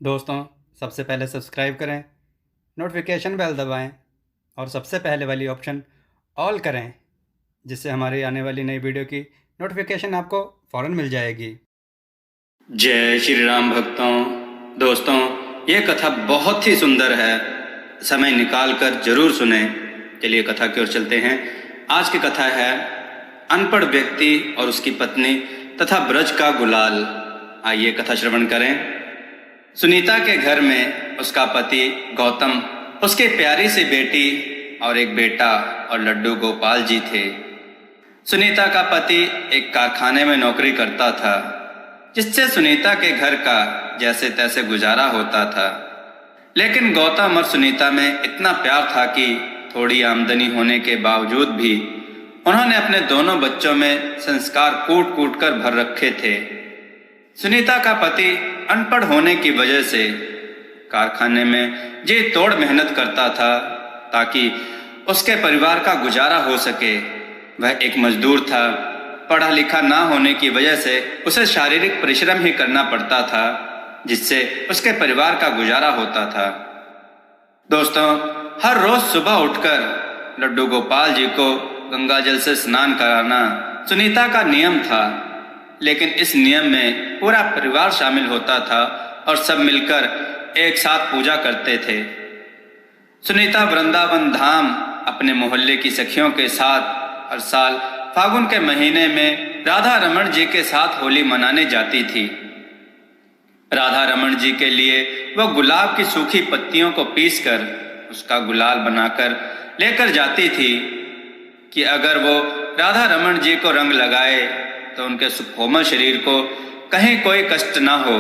दोस्तों, सबसे पहले सब्सक्राइब करें, नोटिफिकेशन बेल दबाएं और सबसे पहले वाली ऑप्शन ऑल करें, जिससे हमारी आने वाली नई वीडियो की नोटिफिकेशन आपको फ़ौरन मिल जाएगी। जय श्री राम भक्तों। दोस्तों, ये कथा बहुत ही सुंदर है, समय निकाल कर जरूर सुने। चलिए कथा की ओर चलते हैं। आज की कथा है अनपढ़ व्यक्ति और उसकी पत्नी तथा ब्रज का गुलाल। आइए कथा श्रवण करें। सुनीता के घर में उसका पति गौतम, उसके प्यारी सी बेटी और एक बेटा और लड्डू गोपाल जी थे। सुनीता का पति एक कारखाने में नौकरी करता था, जिससे सुनीता के घर का जैसे तैसे गुजारा होता था। लेकिन गौतम और सुनीता में इतना प्यार था कि थोड़ी आमदनी होने के बावजूद भी उन्होंने अपने दोनों बच्चों में संस्कार कूट कूट कर भर रखे थे। सुनीता का पति अनपढ़ होने की वजह से कारखाने में जी तोड़ मेहनत करता था ताकि उसके परिवार का गुजारा हो सके। वह एक मजदूर था। पढ़ा लिखा ना होने की वजह से उसे शारीरिक परिश्रम ही करना पड़ता था, जिससे उसके परिवार का गुजारा होता था। दोस्तों, हर रोज सुबह उठकर लड्डू गोपाल जी को गंगा जल से स्नान कराना सुनीता का नियम था। लेकिन इस नियम में पूरा परिवार शामिल होता था और सब मिलकर एक साथ पूजा करते थे। सुनीता वृंदावन धाम अपने मोहल्ले की सखियों के साथ हर साल फागुन के महीने में राधा रमन जी के साथ होली मनाने जाती थी। राधा रमन जी के लिए वह गुलाब की सूखी पत्तियों को पीसकर उसका गुलाल बनाकर लेकर जाती थी कि अगर वो राधा रमन जी को रंग लगाए तो उनके सुकोमल शरीर को कहीं कोई कष्ट ना हो।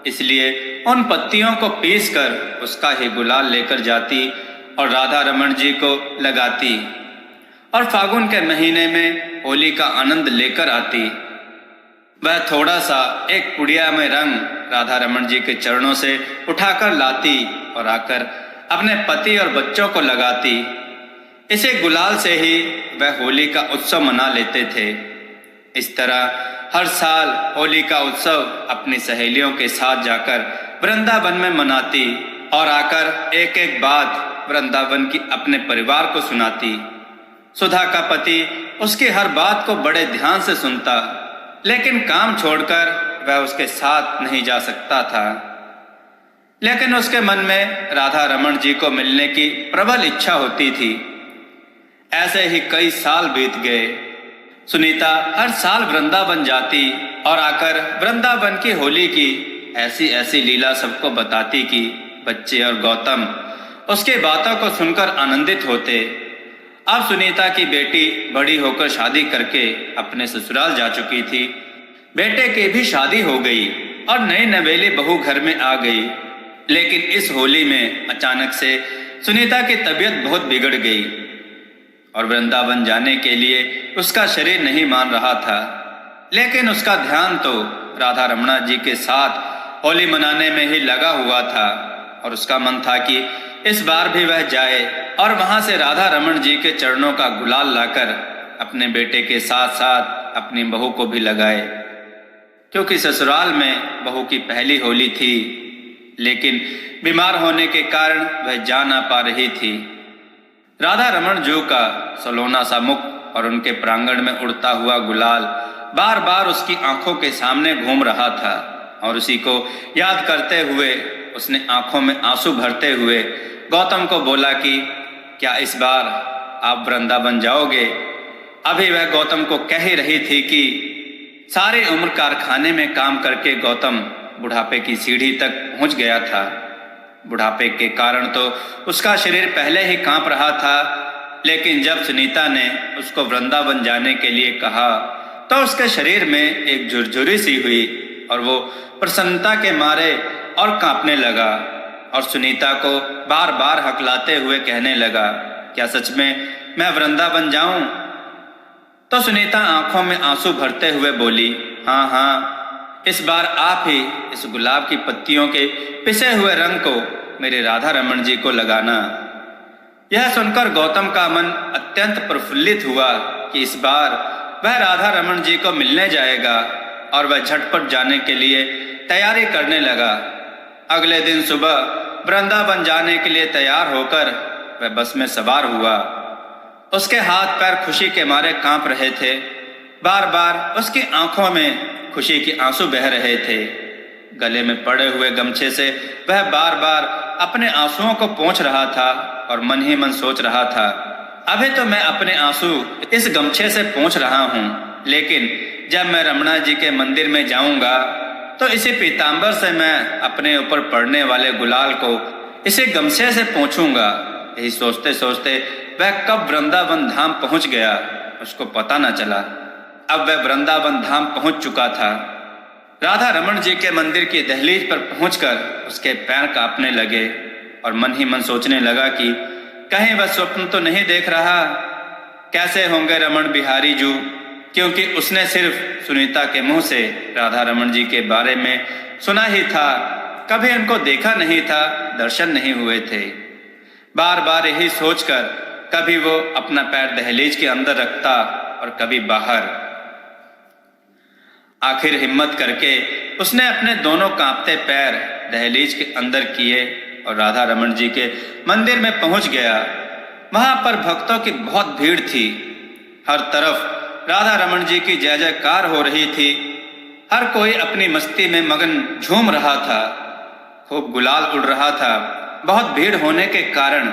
इसलिए उन पत्तियों को पीसकर उसका ही गुलाल लेकर जाती और राधा रमन जी को लगाती और फागुन के महीने में होली का आनंद लेकर आती। वह थोड़ा सा एक पुड़िया में रंग राधा रमन जी के चरणों से उठाकर लाती और आकर अपने पति और बच्चों को लगाती। इसे गुलाल से ही वह होली का उत्सव मना लेते थे। इस तरह हर साल होली का उत्सव अपनी सहेलियों के साथ जाकर वृंदावन में मनाती और आकर एक एक बात वृंदावन की अपने परिवार को सुनाती। सुधा का पति उसकी हर बात को बड़े ध्यान से सुनता, लेकिन काम छोड़कर वह उसके साथ नहीं जा सकता था। लेकिन उसके मन में राधा रमन जी को मिलने की प्रबल इच्छा होती थी। ऐसे ही कई साल बीत गए। सुनीता हर साल वृंदावन जाती और आकर वृंदावन की होली की ऐसी ऐसी लीला सबको बताती कि बच्चे और गौतम उसके बातों को सुनकर आनंदित होते। अब सुनीता की बेटी बड़ी होकर शादी करके अपने ससुराल जा चुकी थी। बेटे की भी शादी हो गई और नई नवेली बहू घर में आ गई। लेकिन इस होली में अचानक से सुनीता की तबीयत बहुत बिगड़ गई और वृंदावन जाने के लिए उसका शरीर नहीं मान रहा था। लेकिन उसका ध्यान तो राधा रमणा जी के साथ होली मनाने में ही लगा हुआ था और उसका मन था कि इस बार भी वह जाए और वहां से राधा रमन जी के चरणों का गुलाल लाकर अपने बेटे के साथ साथ अपनी बहू को भी लगाए, क्योंकि ससुराल में बहू की पहली होली थी। लेकिन बीमार होने के कारण वह जा ना पा रही थी। राधा रमन जी का सलोना सा मुख और उनके प्रांगण में उड़ता हुआ गुलाल बार बार उसकी आंखों के सामने घूम रहा था और उसी को याद करते हुए उसने आंखों में आंसू भरते हुए गौतम को बोला कि क्या इस बार आप वृंदावन जाओगे। अभी वह गौतम को कह ही रही थी कि सारी उम्र कारखाने में काम करके गौतम बुढ़ापे की सीढ़ी तक पहुंच गया था। बुढ़ापे के कारण तो उसका शरीर पहले ही कांप रहा था, लेकिन जब सुनीता ने उसको वृंदावन जाने के लिए कहा तो उसके शरीर में एक झुरझुरी सी हुई और वो प्रसन्नता के मारे और कांपने लगा और सुनीता को बार बार हकलाते हुए कहने लगा, क्या सच में मैं वृंदावन जाऊं? तो सुनीता आंखों में आंसू भरते हुए बोली, हाँ हाँ, इस बार आप ही इस गुलाब की पत्तियों के पिसे हुए रंग को मेरे राधा रमन जी को लगाना। यह सुनकर गौतम का मन अत्यंत प्रफुल्लित हुआ कि इस बार वह राधा रमन जी को मिलने जाएगा और वह झटपट जाने के लिए तैयारी करने लगा। अगले दिन सुबह वृंदावन जाने के लिए तैयार होकर वह बस में सवार हुआ। उसके हाथ पैर खुशी के मारे कांप रहे थे। बार बार उसकी आंखों में खुशी के आंसू बह रहे थे। गले में पड़े हुए गमछे से वह बार बार अपने आंसुओं को पोंछ रहा था और मन ही मन सोच रहा था, अभी तो मैं अपने आंसू इस गमछे से पोंछ रहा हूँ, लेकिन जब मैं रमणा जी के मंदिर में जाऊंगा तो इसी पीताम्बर से मैं अपने ऊपर पड़ने वाले गुलाल को इसी गमछे से पोंछूंगा। यही सोचते सोचते वह कब वृंदावन धाम पहुंच गया उसको पता न चला। अब वह वृंदावन धाम पहुंच चुका था। राधा रमण जी के मंदिर की दहलीज पर पहुंचकर उसके पैर कांपने लगे और मन ही मन सोचने लगा कि कहीं वह स्वप्न तो नहीं देख रहा। कैसे होंगे रमण बिहारी जू, क्योंकि उसने सिर्फ सुनीता के मुंह से राधा रमण जी के बारे में सुना ही था, कभी उनको देखा नहीं था, दर्शन नहीं हुए थे। बार बार यही सोचकर कभी वो अपना पैर दहलीज के अंदर रखता और कभी बाहर। आखिर हिम्मत करके उसने अपने दोनों कांपते पैर दहलीज के अंदर किए और राधा रमण जी के मंदिर में पहुंच गया। वहां पर भक्तों की बहुत भीड़ थी। हर तरफ राधा रमण जी की जय जयकार हो रही थी। हर कोई अपनी मस्ती में मगन झूम रहा था। खूब गुलाल उड़ रहा था। बहुत भीड़ होने के कारण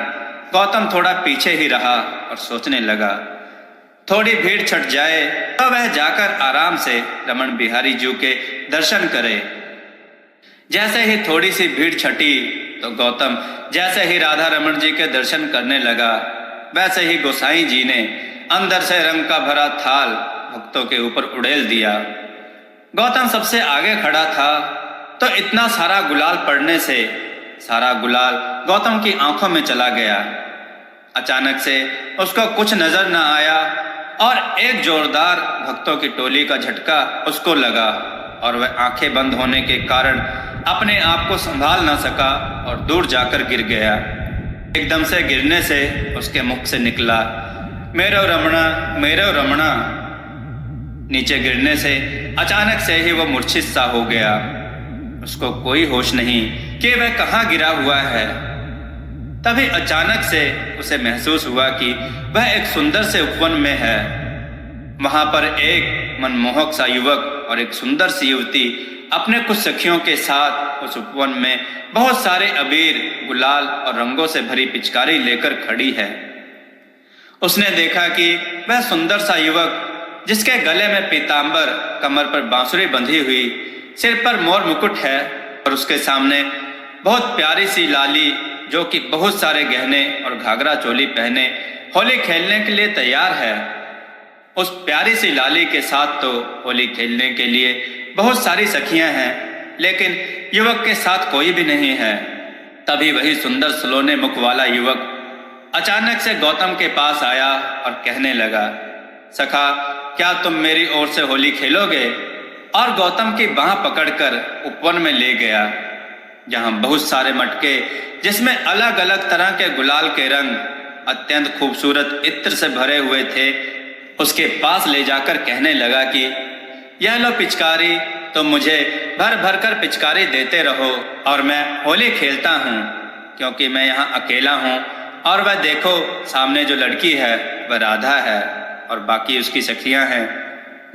गौतम थोड़ा पीछे ही रहा और सोचने लगा, थोड़ी भीड़ छट जाए तो वह जाकर आराम से रमण बिहारी जू के दर्शन करे। जैसे ही थोड़ी सी भीड़ छटी तो गौतम जैसे ही राधा रमण जी के दर्शन करने लगा, वैसे ही गोसाई जी ने अंदर से रंग का भरा थाल भक्तों के ऊपर उड़ेल दिया। गौतम सबसे आगे खड़ा था तो इतना सारा गुलाल पड़ने से सारा गुलाल गौतम की आंखों में चला गया। अचानक से उसको कुछ नजर न आया और एक जोरदार भक्तों की टोली का झटका उसको लगा और वह आंखें बंद होने के कारण अपने आप को संभाल न सका और दूर जाकर गिर गया। एकदम से गिरने से उसके मुख से निकला, मेरो रमणा, मेरो रमणा। नीचे गिरने से अचानक से ही वो मूर्छित सा हो गया। उसको कोई होश नहीं कि वह कहाँ गिरा हुआ है। तभी अचानक से उसे महसूस हुआ कि वह एक सुंदर से उपवन में है। वहां पर एक मनमोहक सा युवक और एक सुंदर सी युवती अपने कुछ सखियों के साथ उस उपवन में बहुत सारे अबीर, गुलाल और रंगों से भरी पिचकारी लेकर खड़ी है। उसने देखा कि वह सुंदर सा युवक जिसके गले में पीताम्बर, कमर पर बांसुरी बंधी हुई, सिर पर मोर मुकुट है और उसके सामने बहुत प्यारी सी लाली जो कि बहुत सारे गहने और घाघरा चोली पहने होली खेलने के लिए तैयार है। उस प्यारी सी लाली के साथ तो होली खेलने के लिए बहुत सारी सखियां हैं, लेकिन युवक के साथ कोई भी नहीं है। तभी वही सुंदर सलोने मुख वाला युवक अचानक से गौतम के पास आया और कहने लगा, सखा, क्या तुम मेरी ओर से होली खेलोगे? और गौतम की बाह पकड़कर उपवन में ले गया, जहां बहुत सारे मटके जिसमें अलग अलग तरह के गुलाल के रंग अत्यंत खूबसूरत इत्र से भरे हुए थे, उसके पास ले जाकर कहने लगा कि यह लो पिचकारी, तुम मुझे भर भर कर पिचकारी देते रहो और मैं होली खेलता हूँ, क्योंकि मैं यहाँ अकेला हूँ। और वह देखो, सामने जो लड़की है वह राधा है और बाकी उसकी सखियाँ हैं।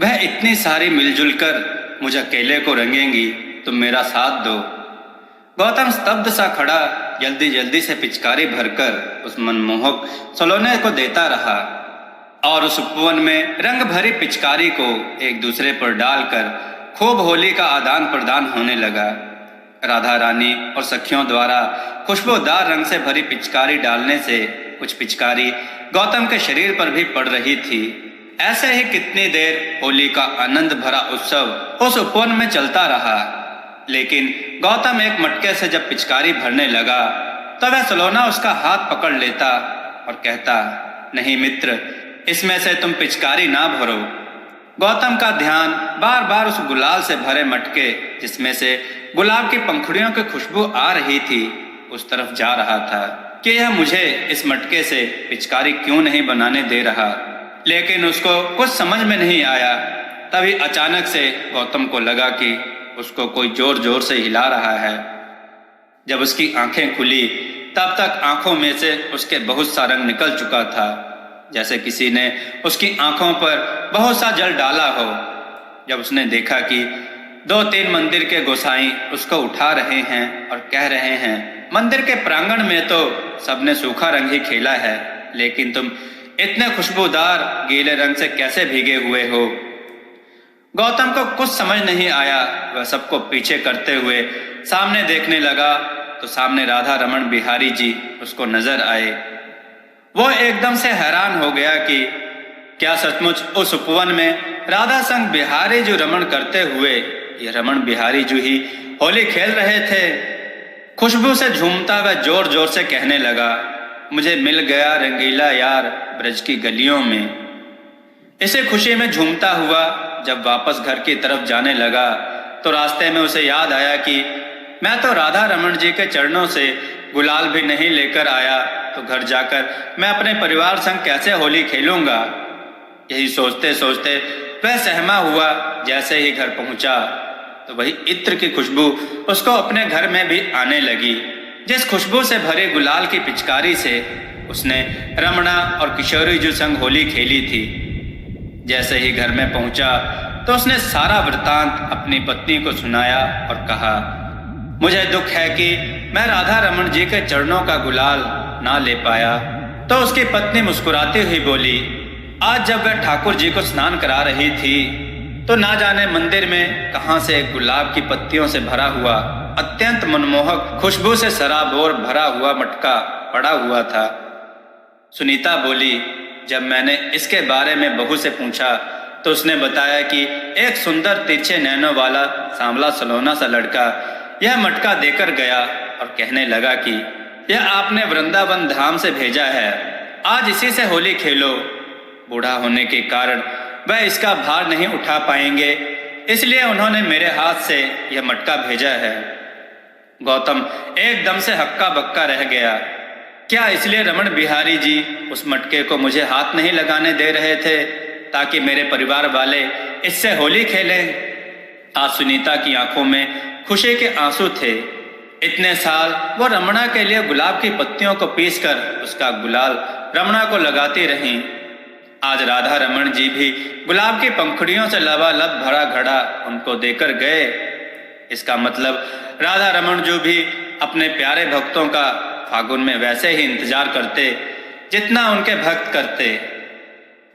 वह इतनी सारी मिलजुल कर मुझे अकेले को रंगेंगी, तुम मेरा साथ दो। गौतम स्तब्ध सा खड़ा जल्दी जल्दी से पिचकारी भरकर उस मनमोहक सलोने को देता रहा और उस उपवन में रंग भरी पिचकारी को एक दूसरे पर डालकर खूब होली का आदान प्रदान होने लगा। राधा रानी और सखियों द्वारा खुशबूदार रंग से भरी पिचकारी डालने से कुछ पिचकारी गौतम के शरीर पर भी पड़ रही थी। ऐसे ही कितनी देर होली का आनंद भरा उत्सव उस उपवन में चलता रहा, लेकिन गौतम एक मटके से जब पिचकारी भरने लगा तो वह सलोना उसका हाथ पकड़ लेता और कहता, नहीं मित्र, इसमें से तुम पिचकारी ना भरो। गौतम का ध्यान बार बार उस गुलाल से भरे मटके जिसमें से गुलाब की पंखुड़ियों की खुशबू आ रही थी उस तरफ जा रहा था कि यह मुझे इस मटके से पिचकारी क्यों नहीं बनाने दे रहा, लेकिन उसको कुछ समझ में नहीं आया। तभी अचानक से गौतम को लगा कि उसको कोई जोर जोर से हिला रहा है। जब उसकी आंखें खुली तब तक आंखों में से उसके बहुत सा रंग निकल चुका था, जैसे किसी ने उसकी आंखों पर बहुत सा जल डाला हो। जब उसने देखा कि 2-3 मंदिर के गोसाई उसको उठा रहे हैं और कह रहे हैं, मंदिर के प्रांगण में तो सबने सूखा रंग ही खेला है, लेकिन तुम इतने खुशबूदार गीले रंग से कैसे भीगे हुए हो। गौतम को कुछ समझ नहीं आया। वह सबको पीछे करते हुए सामने देखने लगा तो सामने राधा रमण बिहारी जी उसको नजर आए। वो एकदम से हैरान हो गया कि क्या सचमुच उस उपवन में राधा संग बिहारी जी रमण करते हुए ये रमण बिहारी जी ही होली खेल रहे थे। खुशबू से झूमता वह जोर जोर से कहने लगा, मुझे मिल गया रंगीला यार ब्रज की गलियों में। इसे खुशी में झूमता हुआ जब वापस घर की तरफ जाने लगा तो रास्ते में उसे याद आया कि मैं तो राधा रमण जी के चरणों से गुलाल भी नहीं लेकर आया, तो घर जाकर मैं अपने परिवार संग कैसे होली खेलूंगा। यही सोचते सोचते वह सहमा हुआ। जैसे ही घर पहुंचा तो वही इत्र की खुशबू उसको अपने घर में भी आने लगी, जिस खुशबू से भरे गुलाल की पिचकारी से उसने रमणा और किशोरी जी संग होली खेली थी। जैसे ही घर में पहुंचा तो उसने सारा वृतांत अपनी पत्नी को सुनाया और कहा, मुझे दुख है कि मैं राधा रमण जी के चरणों का गुलाल ना ले पाया। तो उसकी पत्नी मुस्कुराती हुई बोली, आज जब वह ठाकुर जी को स्नान करा रही थी तो ना जाने मंदिर में कहां से एक गुलाब की पत्तियों से भरा हुआ अत्यंत मनमोहक खुशबू से सराबोर भरा हुआ मटका पड़ा हुआ था। सुनीता बोली, जब मैंने इसके बारे में बहू से पूछा तो उसने बताया कि एक सुंदर तिरछे नैनों वाला सांवला सलोना सा लड़का यह मटका देकर गया और कहने लगा कि यह आपने वृंदावन धाम से भेजा है, आज इसी से होली खेलो। बूढ़ा होने के कारण वह इसका भार नहीं उठा पाएंगे, इसलिए उन्होंने मेरे हाथ से यह मटका भेजा है। गौतम एकदम से हक्का बक्का रह गया। क्या इसलिए रमण बिहारी जी उस मटके को मुझे हाथ नहीं लगाने दे रहे थे ताकि मेरे परिवार वाले इससे होली खेलें? आज सुनीता की आंखों में खुशी के आंसू थे। इतने साल वो रमणा के लिए गुलाब की पत्तियों को पीसकर उसका गुलाल रमणा को लगाती रहीं। आज राधा रमण जी भी गुलाब की पंखुड़ियों से लबालब भरा घड़ा उनको देकर गए। इसका मतलब राधा रमण जी भी अपने प्यारे भक्तों का फागुन में वैसे ही इंतजार करते जितना उनके भक्त करते।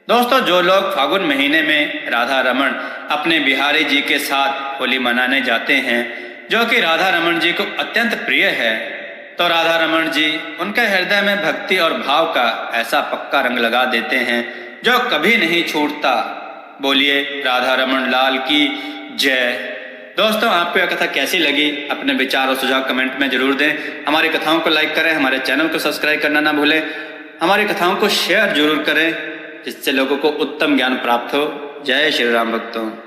दोस्तों, जो लोग फागुन महीने में राधा रमण अपने बिहारी जी के साथ होली मनाने जाते हैं, जो कि राधा रमण जी को अत्यंत प्रिय है, तो राधा रमण जी उनके हृदय में भक्ति और भाव का ऐसा पक्का रंग लगा देते हैं जो कभी नहीं छूटता। बोलिए राधा रमण लाल की जय। दोस्तों, आपको यह कथा कैसी लगी अपने विचार और सुझाव कमेंट में जरूर दें। हमारी कथाओं को लाइक करें, हमारे चैनल को सब्सक्राइब करना ना भूलें, हमारी कथाओं को शेयर जरूर करें जिससे लोगों को उत्तम ज्ञान प्राप्त हो। जय श्री राम भक्तों।